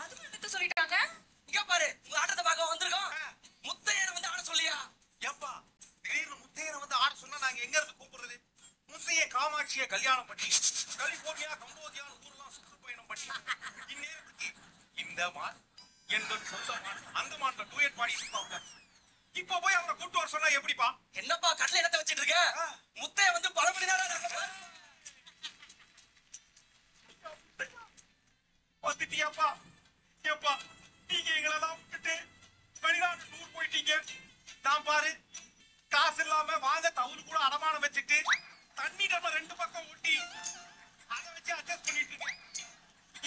அது சொல்லிட்டாங்க. இங்க பாரு, உங்க ஆட்டத்தை பார்க்க வந்திருக்கோம். முத்தையனை வந்து ஆட சொல்லியா? ஏப்பா திடீர்னு முத்தையனை வந்து ஆட சொன்னா நாங்க எங்க இருந்து கூப்பிடுறது? முத்தைய காமாட்சியை கல்யாணம் பண்ணி கலிபோர்னியா கம்போதியா ஊர்லாம் சுற்றுப்பயணம் பண்ணி இந்நேரத்துக்கு இந்த மான் எங்கள் சொந்த மான் அந்த மான்ல டூயட் பாடி இருப்பாங்க. இப்ப போய் அவரை கூட்டு வர சொன்னா எப்படிப்பா? என்னப்பா கடலை இடத்தை வச்சிட்டு இருக்க? முத்தைய வந்து பல மணி நேரம் வந்துட்டியாப்பா? ஏப்பா நீங்க எங்களெல்லாம் விட்டுட்டு வெளிநாட்டு டூர் போயிட்டீங்க. நான் பாரு காசு இல்லாம வாங்க தவுரு கூட அடமானம் வச்சுட்டு தண்ணி டப்ப ரெண்டு பக்கம் ஊட்டி அதை வச்சு அட்ஜஸ்ட் பண்ணிட்டு இருக்கேன்.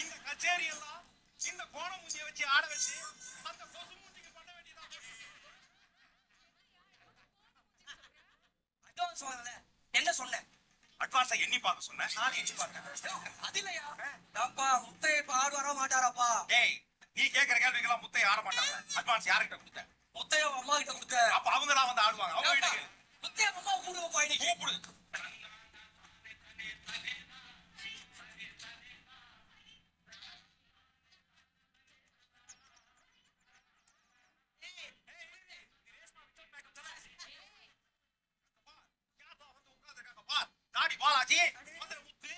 இந்த கச்சேரி எல்லாம் இந்த கோண மூஞ்சிய வச்சு ஆட வச்சு அந்த கொசு மூஞ்சிக்கு பண்ண வேண்டியதான். அட்வான்ஸ் வாங்கல என்ன சொன்னேன்? அட்வான்ஸை எண்ணி பார்க்க சொன்னேன். நான் எண்ணி பார்த்தேன். அது இல்லையா? அப்பா முத்தைய இப்ப ஆடுவாரா மாட்டாராப்பா? டேய் நீ கேட்கிற கேள்விக்கெல்லாம் முத்தைய ஆட மாட்டாங்க. அட்வான்ஸ் யார்கிட்ட கொடுத்த? முத்தைய அம்மா கிட்ட கொடுத்த. அப்ப அவங்க தான் வந்து ஆடுவாங்க. அவங்க வீட்டுக்கு முத்தைய அம்மா கூடுவப்பா இன்னைக்கு. கூப்பிடு. தாடி பாலாஜி மதுரை முத்து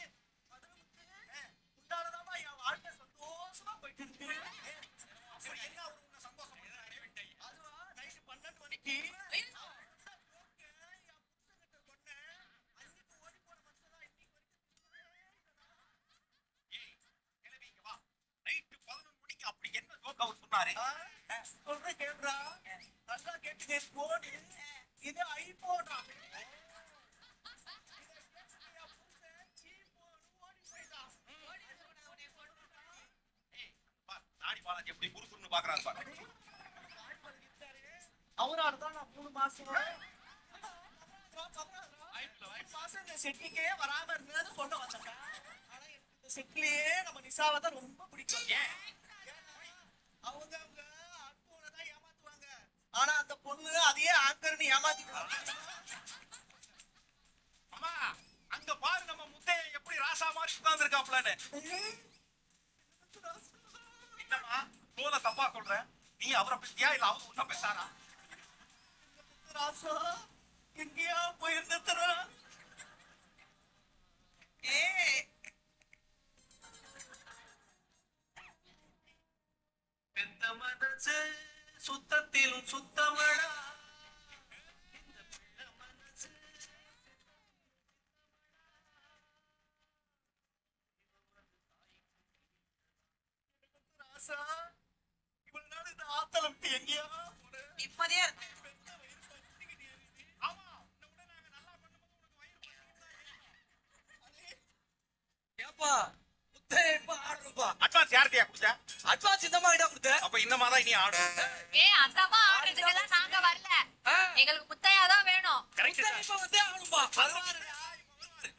உண்டாலதாமா என் வாழ்க்கை சந்தோஷமா போயிட்டு இருக்கு. அப்படி என்ன ஒரு உன்னை சந்தோஷம் அதுவா நைட்டு 12 மணிக்கு அப்படி என்ன ஜோக் அவர் சொன்னாரு? சொல்ற கேட்றா நல்லா கேட்டுங்க. போடு இது ஐபோனா பாலாஜி எப்படி குறுக்குன்னு பாக்குறாரு பாரு. அவரால்தான் நான் 3 மாசம் இந்த செட்டிக்கே வராம இருந்தது கொண்டு வந்தாங்க. ஆனா எனக்கு இந்த செட்லயே நம்ம நிசாவை தான் ரொம்ப பிடிக்கும். அவங்க அன்போட தான் ஏமாத்துவாங்க. ஆனா அந்த பொண்ணு அதையே ஆங்கர்னு ஏமாத்திடுவாங்க. அம்மா அங்க பாரு நம்ம முத்தைய எப்படி ராசா மாதிரி உட்கார்ந்து இருக்காப்லன்னு. என்னம்மா தோல தப்பா சொல்ற? நீ அவரை பத்தியா இல்ல அவங்க உன்ன பேசாரா? ராசா எங்கேயா போயிருந்துறா? பெத்த மனசு சுத்தத்திலும் சுத்தமடா. இந்த பிள்ளை மனசு ராசா இவ்வளவு நாள் இந்த ஆத்தல விட்டு எங்கேயா இப்பதே ஏப்பா முத்தைய இப்ப ஆடுறப்பா. அட்வான்ஸ் யார்கிட்டயா கொடுத்த? அட்வான்ஸ் இந்த மாதிரி தான் கொடுத்த. அப்ப இந்த மாதிரி நீ ஆடு. அந்தமா ஆடுறதுக்கெல்லாம் நாங்க வரல. எங்களுக்கு முத்தையாதான் வேணும். இப்ப வந்து ஆடும்பா.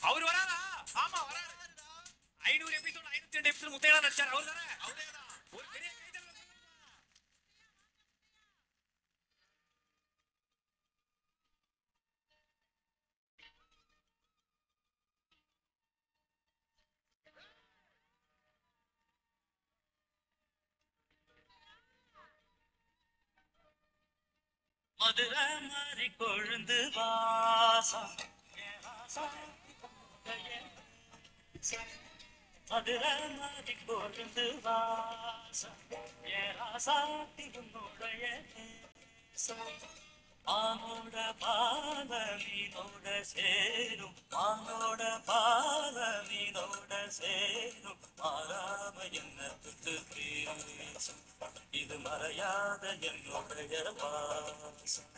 அவரு வராரா? ஆமா வராரு. 500 எபிசோட் 502 எபிசோட் முத்தையா நடிச்சாரு. அவரு தானே? அவரேதான். ஒரு பெரிய கைதல். மதுரை மாறி கொழுந்து வாசம் மதுரை மாறி கொழுந்து வாசம் ஏராசாத்தி உன்னுடைய மானோட பால மீனோட சேரும் மானோட பால மீனோட சேரும் மாறாம என்ன துட்டு பேசும் இது மறையாத என்னுடைய வாசம்.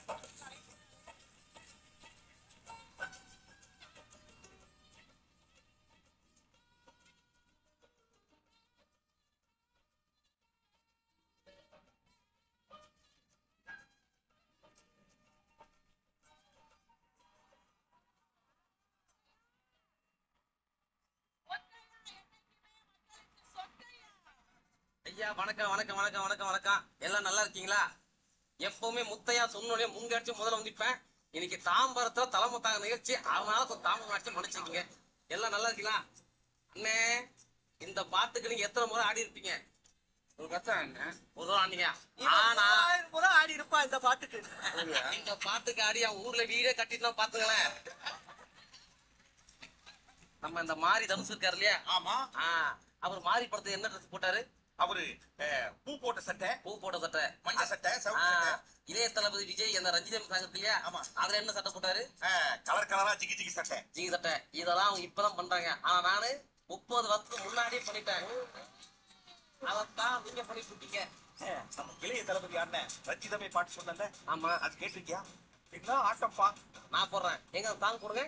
ஐயா வணக்கம் வணக்கம் வணக்கம் வணக்கம் வணக்கம். எல்லாம் நல்லா இருக்கீங்களா? எப்பவுமே முத்தையா சொன்னோடனே முங்கடிச்சு முதல்ல வந்துப்பேன். இன்னைக்கு தாம்பரத்துல தலைமுத்தாக நிகழ்ச்சி, அதனால கொஞ்சம் தாமதம் அடிச்சு மன்னிச்சுக்கீங்க. எல்லாம் நல்லா இருக்கீங்களா? அண்ணே இந்த பாட்டுக்கு நீங்க எத்தனை முறை ஆடி இருப்பீங்க? ஒரு கஷ்டம் என்ன ஒரு ரூபா ஆனீங்க ஆனா 1000 முறை ஆடி இருப்பா இந்த பாட்டுக்கு. இந்த பாட்டுக்கு ஆடி அவன் ஊர்ல வீடே கட்டிட்டு பாத்துங்களேன். நம்ம இந்த மாரி தனுசு இருக்காரு இல்லையா? ஆமா. அவர் மாரி படத்துக்கு என்ன ட்ரெஸ் போட்டாரு? அவரு பூ போட்ட சட்டை, பூ போட்ட சட்டை, மஞ்சள் சட்டை, சிவப்பு சட்டை. இளைய தளபதி விஜய் அந்த ரஞ்சிதம் சாங் இருக்கு இல்லையா? ஆமா. அதுல என்ன சட்டை போட்டாரு? கலர் கலரா ஜிகி ஜிகி சட்டை. ஜிகி சட்டை. இதெல்லாம் அவங்க இப்பதான் பண்றாங்க. ஆனா நானு 30 வருஷத்துக்கு முன்னாடியே பண்ணிட்டேன். அதான் நீங்க பண்ணிட்டு இருக்கீங்க. நம்ம இளைய தளபதி அண்ணன் ரஞ்சிதமே பாட்டு சொன்னல. ஆமா. அது கேட்டிருக்கியா? என்ன ஆட்டப்பா. நான் போடுறேன். எங்க சாங் போடுங்க.